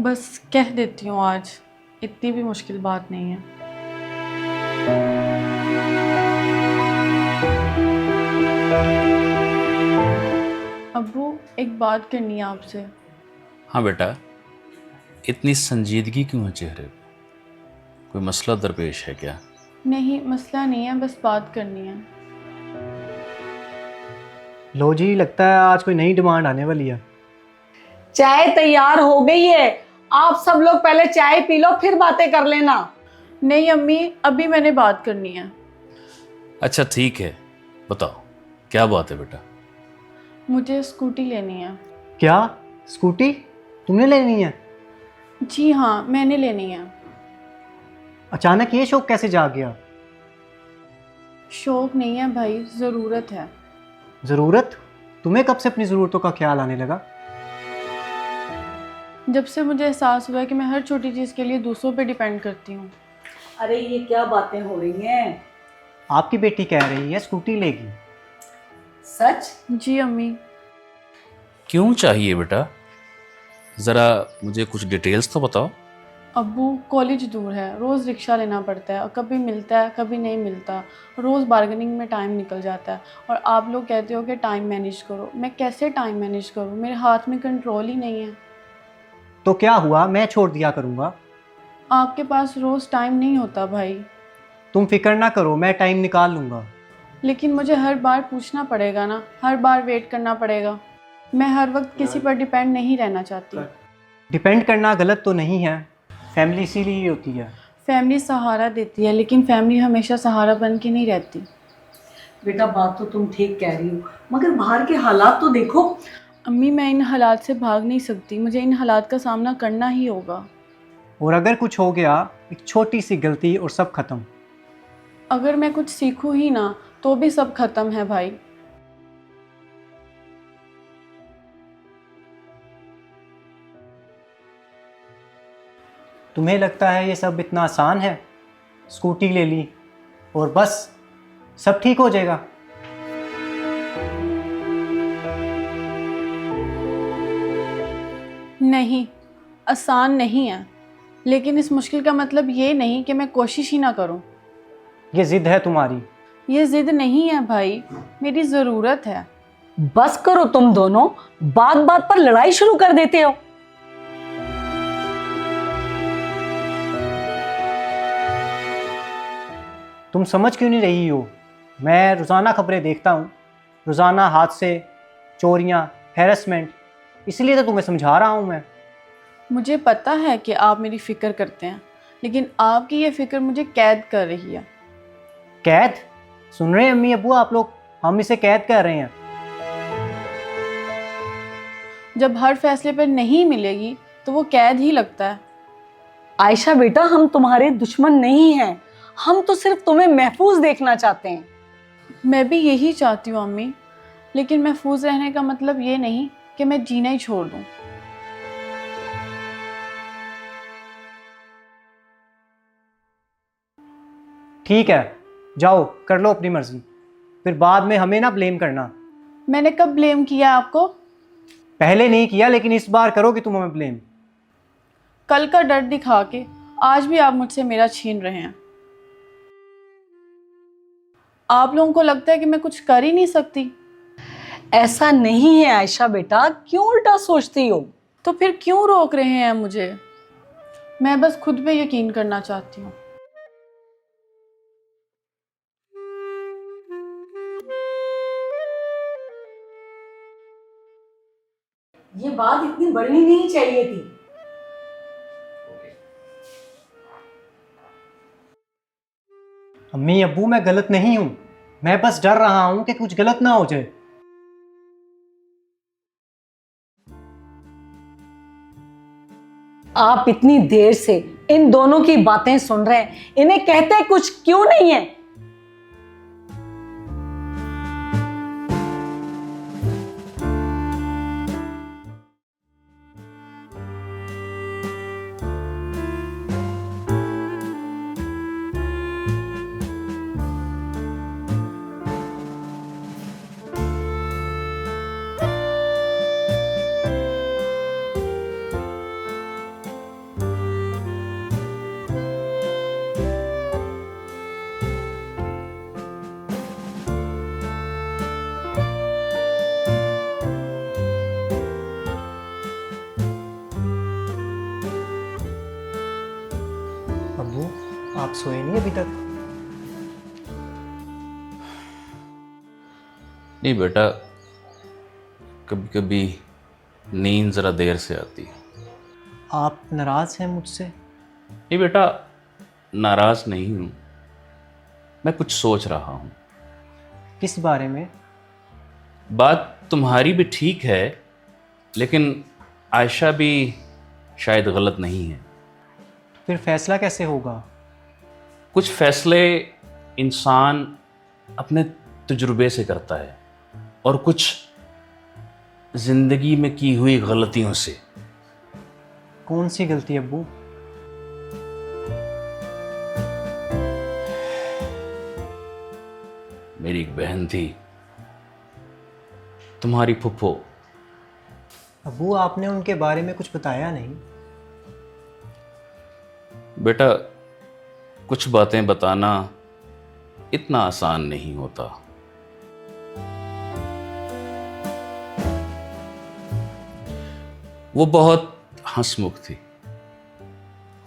बस कह देती हूँ आज, इतनी भी मुश्किल बात नहीं है। अब्बू, एक बात करनी है आपसे। हाँ बेटा, इतनी संजीदगी क्यों है चेहरे पे? कोई मसला दरपेश है क्या? नहीं, मसला नहीं है, बस बात करनी है। लो जी, लगता है आज कोई नई डिमांड आने वाली है। चाय तैयार हो गई है। आप सब लोग पहले चाय पी लो, फिर बातें कर लेना। नहीं अम्मी, अभी मैंने बात करनी है। अच्छा ठीक है, बताओ क्या बात है बेटा? मुझे स्कूटी लेनी है। क्या? स्कूटी तुमने लेनी है? जी हाँ, मैंने लेनी है। अचानक ये शौक कैसे जाग गया? शौक नहीं है भाई, ज़रूरत है। ज़रूरत? तुम्हें कब से अपनी ज़रूरतों का ख्याल आने लगा? जब से मुझे एहसास हुआ है कि मैं हर छोटी चीज़ के लिए दूसरों पे डिपेंड करती हूँ। अरे ये क्या बातें हो रही हैं? आपकी बेटी कह रही है स्कूटी लेगी। सच? जी अम्मी। क्यों चाहिए बेटा? ज़रा मुझे कुछ डिटेल्स तो बताओ। अब्बू, कॉलेज दूर है, रोज़ रिक्शा लेना पड़ता है और कभी मिलता है कभी नहीं मिलता। रोज़ बार्गेनिंग में टाइम निकल जाता है और आप लोग कहते हो कि टाइम मैनेज करो। मैं कैसे टाइम मैनेज करूँ? मेरे हाथ में कंट्रोल ही नहीं है। तो क्या हुआ, मैं छोड़ दिया करूँगा। आपके पास रोज़ टाइम नहीं होता भाई। तुम फिक्र ना करो, मैं टाइम निकाल लूँगा। लेकिन मुझे हर बार पूछना पड़ेगा ना, हर बार वेट करना पड़ेगा। मैं हर वक्त किसी पर डिपेंड नहीं रहना चाहती। डिपेंड करना गलत तो नहीं है, फैमिली इसीलिए ही होती है। फैमिली सहारा देती है, लेकिन फैमिली हमेशा सहारा बन के नहीं रहती। बेटा बात तो तुम ठीक कह रही हो, मगर बाहर के हालात तो देखो। अम्मी, मैं इन हालात से भाग नहीं सकती, मुझे इन हालात का सामना करना ही होगा। और अगर कुछ हो गया, एक छोटी सी गलती और सब खत्म। अगर मैं कुछ सीखूं ही ना तो भी सब खत्म है भाई। तुम्हें लगता है ये सब इतना आसान है? स्कूटी ले ली और बस सब ठीक हो जाएगा? नहीं, आसान नहीं है, लेकिन इस मुश्किल का मतलब ये नहीं कि मैं कोशिश ही ना करूं। ये जिद है तुम्हारी। ये जिद नहीं है भाई, मेरी ज़रूरत है। बस करो तुम दोनों, बात बात पर लड़ाई शुरू कर देते हो। तुम समझ क्यों नहीं रही हो? मैं रोज़ाना खबरें देखता हूँ, रोज़ाना हादसे, चोरियाँ, हैरेसमेंट, इसलिए तो तुम्हें समझा रहा हूँ मैं। मुझे पता है कि आप मेरी फ़िक्र करते हैं, लेकिन आपकी ये फ़िक्र मुझे कैद कर रही है। कैद? सुन रहे हैं अम्मी अब्बू आप लोग, हम इसे कैद कह रहे हैं। जब हर फैसले पर नहीं मिलेगी तो वो कैद ही लगता है। आयशा बेटा, हम तुम्हारे दुश्मन नहीं हैं, हम तो सिर्फ तुम्हें महफूज देखना चाहते हैं। मैं भी यही चाहती हूँ अम्मी, लेकिन महफूज रहने का मतलब ये नहीं कि मैं जीना ही छोड़ दूँ। ठीक है, जाओ कर लो अपनी मर्जी, फिर बाद में हमें ना ब्लेम करना। मैंने कब ब्लेम किया आपको? पहले नहीं किया, लेकिन इस बार करोगे तुम हमें ब्लेम। कल का डर दिखा के आज भी आप मुझसे मेरा छीन रहे हैं। आप लोगों को लगता है कि मैं कुछ कर ही नहीं सकती। ऐसा नहीं है आयशा बेटा, क्यों उल्टा सोचती हो? तो फिर क्यों रोक रहे हैं मुझे? मैं बस खुद पे यकीन करना चाहती हूँ। ये बात इतनी बढ़नी नहीं चाहिए थी। अम्मी अब्बू, मैं गलत नहीं हूँ, मैं बस डर रहा हूँ कि कुछ गलत ना हो जाए। आप इतनी देर से इन दोनों की बातें सुन रहे हैं, इन्हें कहते कुछ क्यों नहीं है? आप सोए नहीं अभी तक? नहीं बेटा, कभी कभी नींद ज़रा देर से आती है। आप नाराज़ हैं मुझसे? नहीं बेटा, नाराज़ नहीं हूँ, मैं कुछ सोच रहा हूँ। किस बारे में? बात तुम्हारी भी ठीक है, लेकिन आयशा भी शायद गलत नहीं है। फिर फैसला कैसे होगा? कुछ फैसले इंसान अपने तजुर्बे से करता है और कुछ ज़िंदगी में की हुई गलतियों से। कौन सी गलती अब्बू? मेरी एक बहन थी, तुम्हारी फुफ्फो। अब्बू आपने उनके बारे में कुछ बताया नहीं। बेटा, कुछ बातें बताना इतना आसान नहीं होता। वो बहुत हंसमुख थी,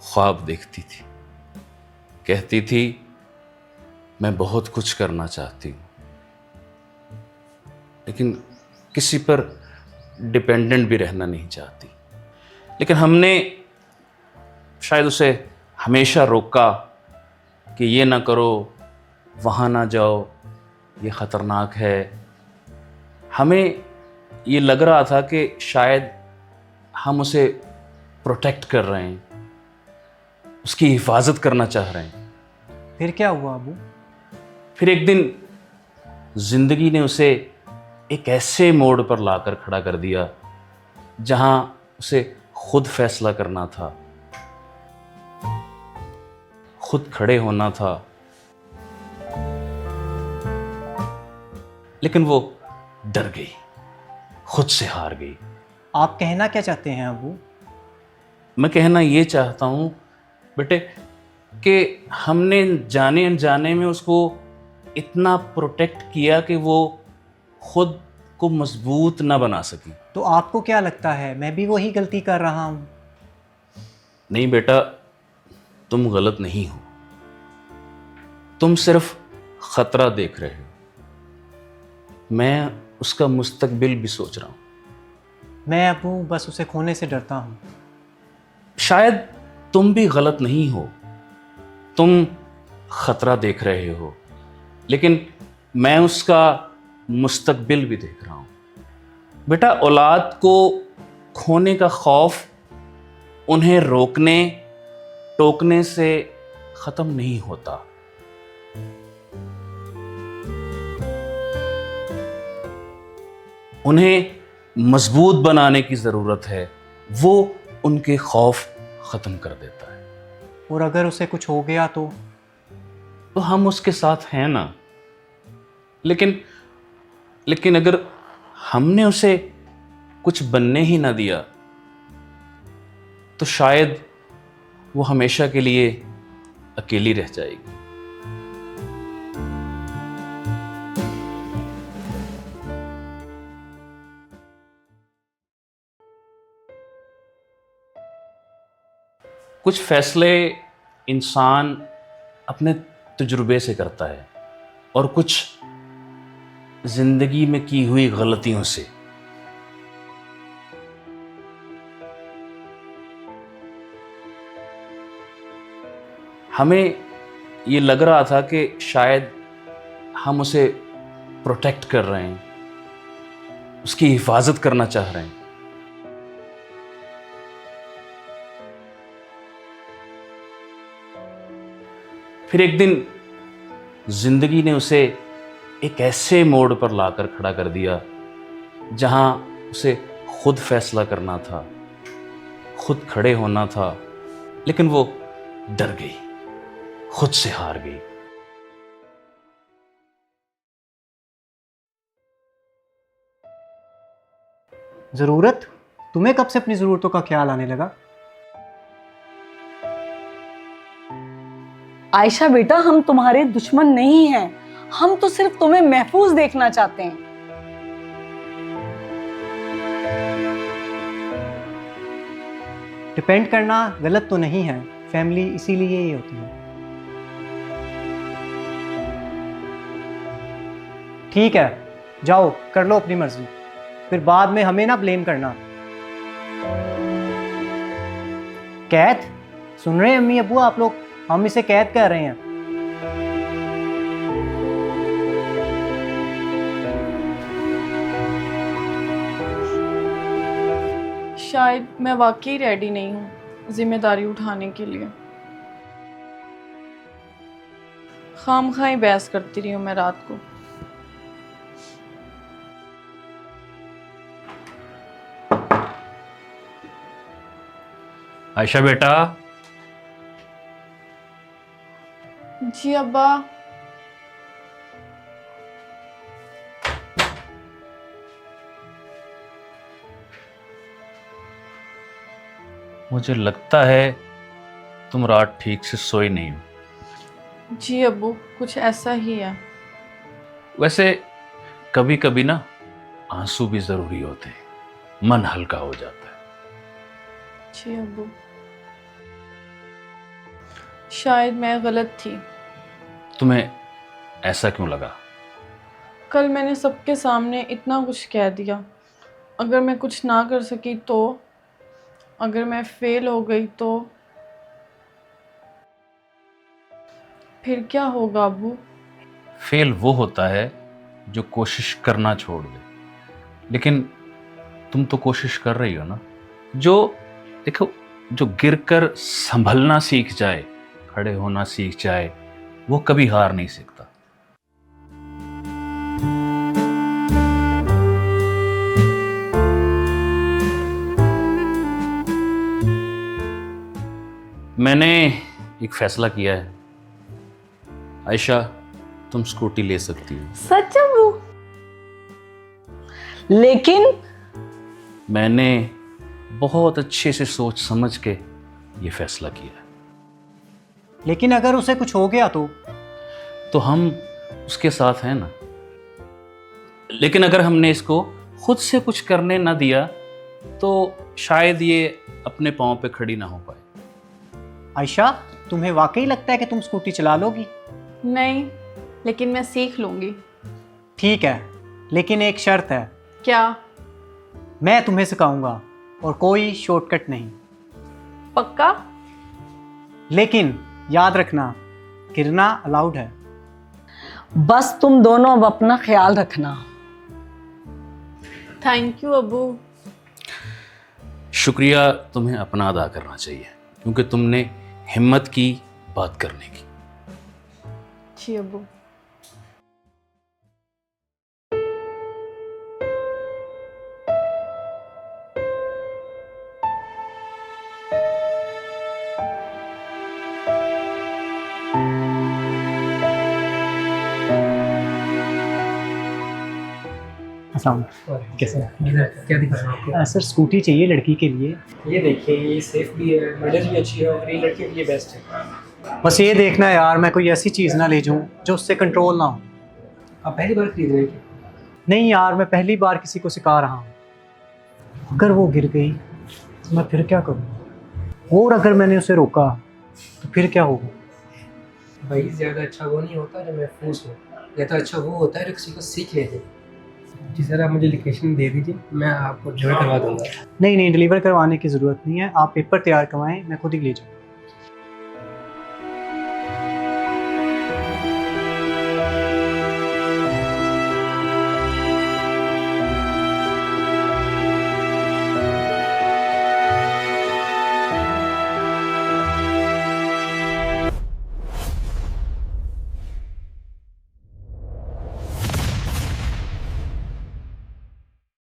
ख्वाब देखती थी, कहती थी मैं बहुत कुछ करना चाहती हूँ, लेकिन किसी पर डिपेंडेंट भी रहना नहीं चाहती। लेकिन हमने शायद उसे हमेशा रोका कि ये ना करो, वहाँ ना जाओ, ये ख़तरनाक है। हमें ये लग रहा था कि शायद हम उसे प्रोटेक्ट कर रहे हैं, उसकी हिफाजत करना चाह रहे हैं। फिर क्या हुआ अब्बू? फिर एक दिन ज़िंदगी ने उसे एक ऐसे मोड़ पर लाकर खड़ा कर दिया जहां उसे खुद फैसला करना था, खुद खड़े होना था। लेकिन वो डर गई, खुद से हार गई। आप कहना क्या चाहते हैं अब्बू? मैं कहना ये चाहता हूँ बेटे कि हमने जाने अनजाने में उसको इतना प्रोटेक्ट किया कि वो खुद को मजबूत ना बना सकी। तो आपको क्या लगता है मैं भी वही गलती कर रहा हूँ? नहीं बेटा, तुम गलत नहीं हो, तुम सिर्फ खतरा देख रहे हो। मैं उसका मुस्तकबिल भी सोच रहा हूँ। मैं अब्बू बस उसे खोने से डरता हूँ। शायद तुम भी गलत नहीं हो, तुम खतरा देख रहे हो, लेकिन मैं उसका मुस्तकबिल भी देख रहा हूँ। बेटा, औलाद को खोने का खौफ उन्हें रोकने टोकने से ख़त्म नहीं होता। उन्हें मजबूत बनाने की ज़रूरत है, वो उनके खौफ ख़त्म कर देता है। और अगर उसे कुछ हो गया तो? तो हम उसके साथ हैं ना। लेकिन अगर हमने उसे कुछ बनने ही ना दिया तो शायद वो हमेशा के लिए अकेली रह जाएगी। कुछ फैसले इंसान अपने तजुर्बे से करता है और कुछ जिंदगी में की हुई गलतियों से। हमें ये लग रहा था कि शायद हम उसे प्रोटेक्ट कर रहे हैं, उसकी हिफाजत करना चाह रहे हैं। फिर एक दिन जिंदगी ने उसे एक ऐसे मोड़ पर लाकर खड़ा कर दिया जहां उसे खुद फैसला करना था, खुद खड़े होना था। लेकिन वो डर गई, खुद से हार गई। ज़रूरत? तुम्हें कब से अपनी ज़रूरतों का ख्याल आने लगा? आयशा बेटा, हम तुम्हारे दुश्मन नहीं हैं, हम तो सिर्फ तुम्हें महफूज देखना चाहते हैं। डिपेंड करना गलत तो नहीं है, फैमिली इसीलिए ही होती है। ठीक है, जाओ कर लो अपनी मर्जी, फिर बाद में हमें ना ब्लेम करना। कैद? सुन रहे हैं अम्मी अब्बू आप लोग, हम इसे कैद कह रहे हैं। शायद मैं वाकई रेडी नहीं हूँ जिम्मेदारी उठाने के लिए। खामखाई बहस करती रही हूँ मैं रात को। आयशा बेटा, जी अब्बा। मुझे लगता है तुम रात ठीक से सोई नहीं हो। जी अब्बू, कुछ ऐसा ही है। वैसे कभी कभी ना आंसू भी जरूरी होते हैं, मन हल्का हो जाता है। जी अब्बू, शायद मैं गलत थी। तुम्हें ऐसा क्यों लगा? कल मैंने सबके सामने इतना कुछ कह दिया। अगर मैं कुछ ना कर सकी तो, अगर मैं फेल हो गई तो फिर क्या होगा अब्बू? फेल वो होता है जो कोशिश करना छोड़ दे, लेकिन तुम तो कोशिश कर रही हो ना। जो देखो, जो गिरकर संभलना सीख जाए, खड़े होना सीख जाए, वो कभी हार नहीं सकता। मैंने एक फैसला किया है आयशा, तुम स्कूटी ले सकती हो। सच अब्बू? लेकिन मैंने बहुत अच्छे से सोच समझ के ये फैसला किया है। लेकिन अगर उसे कुछ हो गया तो हम उसके साथ हैं ना। लेकिन अगर हमने इसको खुद से कुछ करने ना दिया तो शायद ये अपने पाँव पे खड़ी ना हो पाए। आयशा, तुम्हें वाकई लगता है कि तुम स्कूटी चला लोगी? नहीं, लेकिन मैं सीख लूँगी। ठीक है, लेकिन एक शर्त है। क्या? मैं तुम्हें सिखाऊंगा और कोई शॉर्टकट नहीं। पक्का? लेकिन याद रखना, गिरना अलाउड है। बस तुम दोनों अब अपना ख्याल रखना। थैंक यू अब्बू। शुक्रिया तुम्हें अपना अदा करना चाहिए, क्योंकि तुमने हिम्मत की बात करने की। जी अब्बू। कैसे? क्या दिखा रहा हूँ आपको? सर, स्कूटी चाहिए लड़की के लिए। ये देखिए, ये सेफ भी है, मॉडल भी अच्छी है और ये लड़के के लिए बेस्ट है। बस ये देखना यार, मैं कोई ऐसी चीज़ ना ले जाऊँ जो उससे कंट्रोल ना हो। आप पहली बार खरीद रहे हैं क्या? नहीं यार, मैं पहली बार किसी को सिखा रहा हूँ। अगर वो गिर गई तो मैं फिर क्या करूँ? और अगर मैंने उसे रोका तो फिर क्या होगा? भाई ज़्यादा अच्छा वो नहीं होता जो महफूज हो, या तो अच्छा वो होता है जो किसी को सीख लेते। जी सर, आप मुझे लोकेशन दे दीजिए, मैं आपको डिलीवर करवा दूँगा। नहीं, डिलीवर करवाने की ज़रूरत नहीं है। आप पेपर तैयार करवाएं, मैं खुद ही ले जाऊँ।